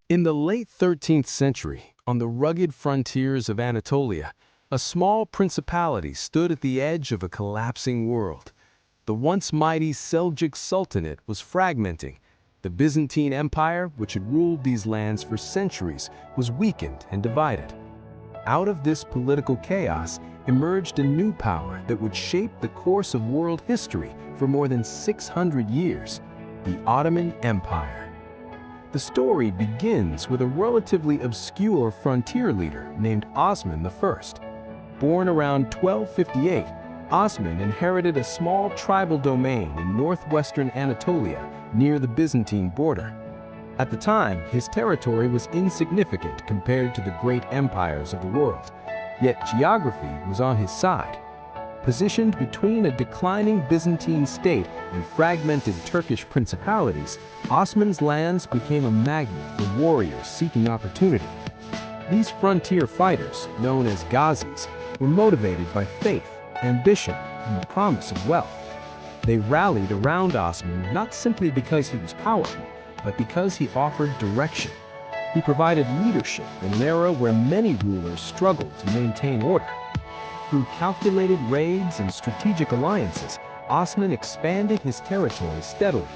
In the late 13th century, on the rugged frontiers of Anatolia, a small principality stood at the edge of a collapsing world. The once mighty Seljuk Sultanate was fragmenting. The Byzantine Empire, which had ruled these lands for centuries, was weakened and divided. Out of this political chaos emerged a new power that would shape the course of world history for more than 600 years, the Ottoman Empire. The story begins with a relatively obscure frontier leader named Osman I. Born around 1258, Osman inherited a small tribal domain in northwestern Anatolia near the Byzantine border. At the time, his territory was insignificant compared to the great empires of the world, yet geography was on his side. Positioned between a declining Byzantine state and fragmented Turkish principalities, Osman's lands became a magnet for warriors seeking opportunity. These frontier fighters, known as Ghazis, were motivated by faith, ambition, and the promise of wealth. They rallied around Osman not simply because he was powerful, but because he offered direction. He provided leadership in an era where many rulers struggled to maintain order. Through calculated raids and strategic alliances, Osman expanded his territory steadily.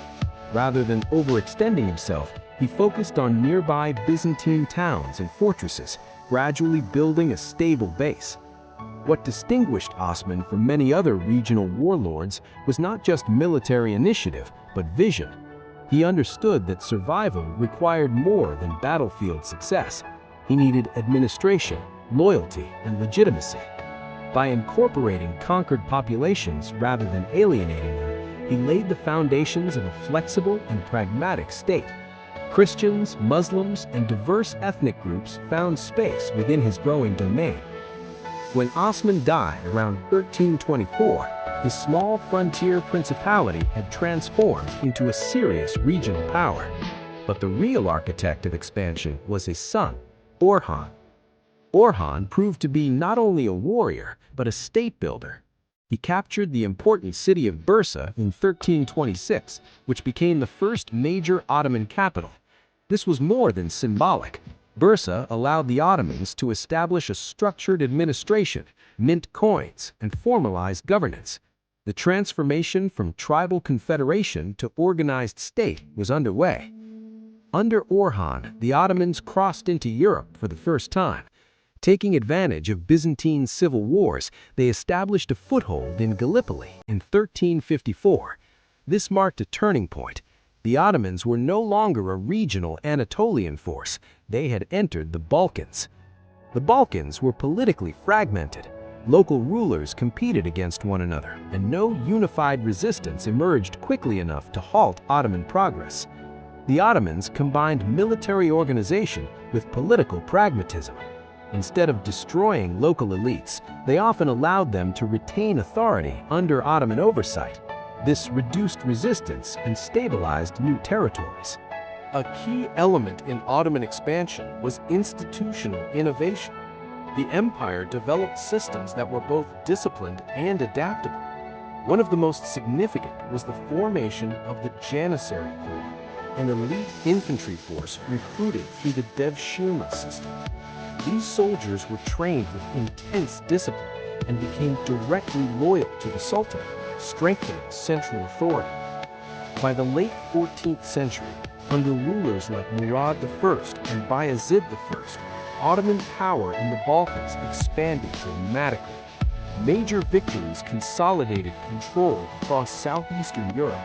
Rather than overextending himself, he focused on nearby Byzantine towns and fortresses, gradually building a stable base. What distinguished Osman from many other regional warlords was not just military initiative, but vision. He understood that survival required more than battlefield success. He needed administration, loyalty, and legitimacy. By incorporating conquered populations rather than alienating them, he laid the foundations of a flexible and pragmatic state. Christians, Muslims, and diverse ethnic groups found space within his growing domain. When Osman died around 1324, his small frontier principality had transformed into a serious regional power. But the real architect of expansion was his son, Orhan. Orhan proved to be not only a warrior, but a state builder. He captured the important city of Bursa in 1326, which became the first major Ottoman capital. This was more than symbolic. Bursa allowed the Ottomans to establish a structured administration, mint coins, and formalize governance. The transformation from tribal confederation to organized state was underway. Under Orhan, the Ottomans crossed into Europe for the first time. Taking advantage of Byzantine civil wars, they established a foothold in Gallipoli in 1354. This marked a turning point. The Ottomans were no longer a regional Anatolian force. They had entered the Balkans. The Balkans were politically fragmented. Local rulers competed against one another, and no unified resistance emerged quickly enough to halt Ottoman progress. The Ottomans combined military organization with political pragmatism. Instead of destroying local elites, they often allowed them to retain authority under Ottoman oversight. This reduced resistance and stabilized new territories. A key element in Ottoman expansion was institutional innovation. The empire developed systems that were both disciplined and adaptable. One of the most significant was the formation of the Janissary Corps, an elite infantry force recruited through the Devshirme system. These soldiers were trained with intense discipline and became directly loyal to the Sultan, strengthening central authority. By the late 14th century, under rulers like Murad I and Bayezid I, Ottoman power in the Balkans expanded dramatically. Major victories consolidated control across southeastern Europe.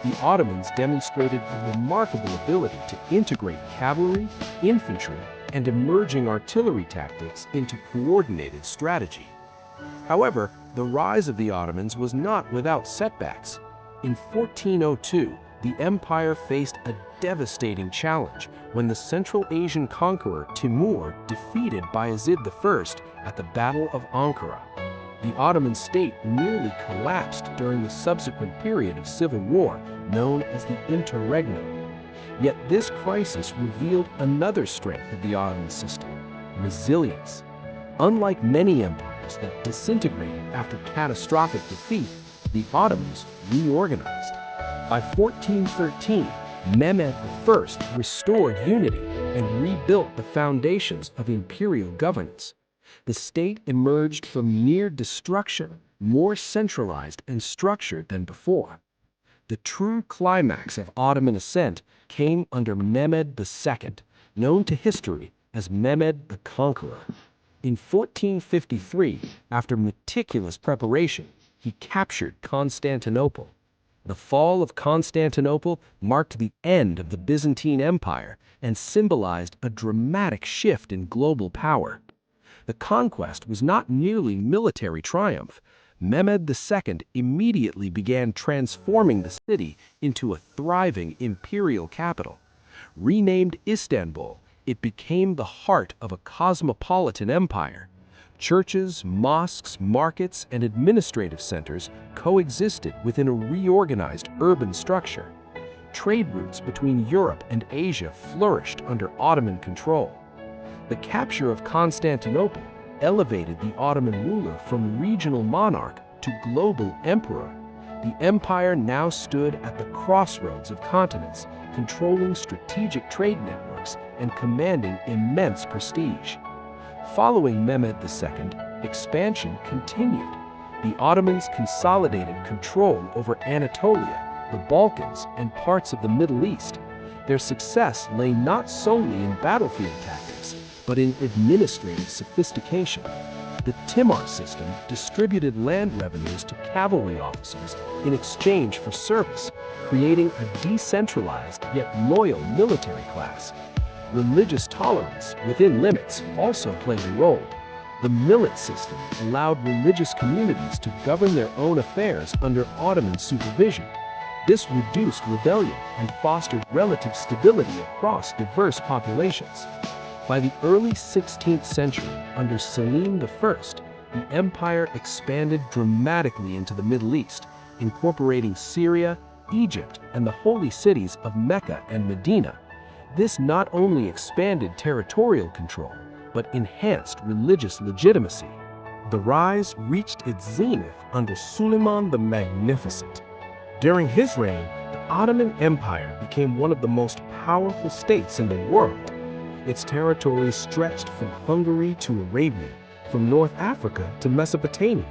The Ottomans demonstrated a remarkable ability to integrate cavalry, infantry, and emerging artillery tactics into coordinated strategy. However, the rise of the Ottomans was not without setbacks. In 1402, the empire faced a devastating challenge when the Central Asian conqueror Timur defeated Bayezid I at the Battle of Ankara. The Ottoman state nearly collapsed during the subsequent period of civil war, known as the Interregnum. Yet this crisis revealed another strength of the Ottoman system: resilience. Unlike many empires that disintegrated after catastrophic defeat, the Ottomans reorganized. By 1413, Mehmed I restored unity and rebuilt the foundations of imperial governance. The state emerged from near destruction, more centralized and structured than before. The true climax of Ottoman ascent came under Mehmed II, known to history as Mehmed the Conqueror. In 1453, after meticulous preparation, he captured Constantinople. The fall of Constantinople marked the end of the Byzantine Empire and symbolized a dramatic shift in global power. The conquest was not merely military triumph. Mehmed II immediately began transforming the city into a thriving imperial capital. Renamed Istanbul, it became the heart of a cosmopolitan empire. Churches, mosques, markets, and administrative centers coexisted within a reorganized urban structure. Trade routes between Europe and Asia flourished under Ottoman control. The capture of Constantinople elevated the Ottoman ruler from regional monarch to global emperor. The empire now stood at the crossroads of continents, controlling strategic trade networks and commanding immense prestige. Following Mehmed II, expansion continued. The Ottomans consolidated control over Anatolia, the Balkans, and parts of the Middle East. Their success lay not solely in battlefield tactics, but in administrative sophistication. The Timar system distributed land revenues to cavalry officers in exchange for service, creating a decentralized yet loyal military class. Religious tolerance, within limits, also played a role. The millet system allowed religious communities to govern their own affairs under Ottoman supervision. This reduced rebellion and fostered relative stability across diverse populations. By the early 16th century, under Selim I, the empire expanded dramatically into the Middle East, incorporating Syria, Egypt, and the holy cities of Mecca and Medina. This not only expanded territorial control, but enhanced religious legitimacy. The rise reached its zenith under Suleiman the Magnificent. During his reign, the Ottoman Empire became one of the most powerful states in the world. Its territory stretched from Hungary to Arabia, from North Africa to Mesopotamia.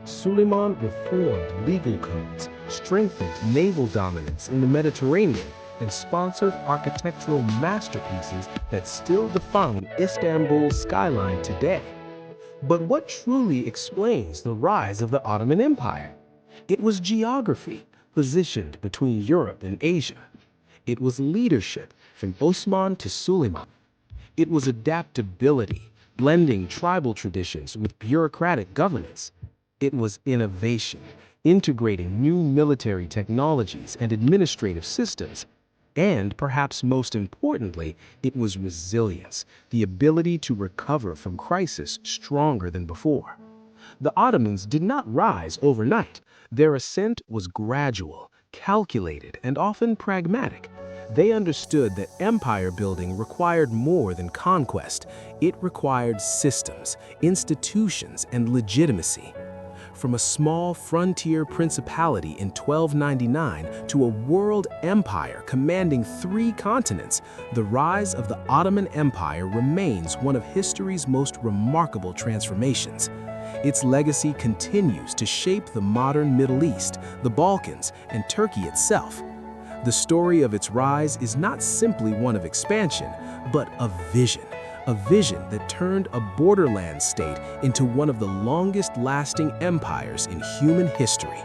Suleiman reformed legal codes, strengthened naval dominance in the Mediterranean, and sponsored architectural masterpieces that still define Istanbul's skyline today. But what truly explains the rise of the Ottoman Empire? It was geography, positioned between Europe and Asia. It was leadership, from Osman to Suleiman. It was adaptability, blending tribal traditions with bureaucratic governance. It was innovation, integrating new military technologies and administrative systems. And perhaps most importantly, it was resilience, the ability to recover from crisis stronger than before. The Ottomans did not rise overnight. Their ascent was gradual, calculated, and often pragmatic. They understood that empire building required more than conquest. It required systems, institutions, and legitimacy. From a small frontier principality in 1299 to a world empire commanding 3 continents, the rise of the Ottoman Empire remains one of history's most remarkable transformations. Its legacy continues to shape the modern Middle East, the Balkans, and Turkey itself. The story of its rise is not simply one of expansion, but a vision that turned a borderland state into one of the longest-lasting empires in human history.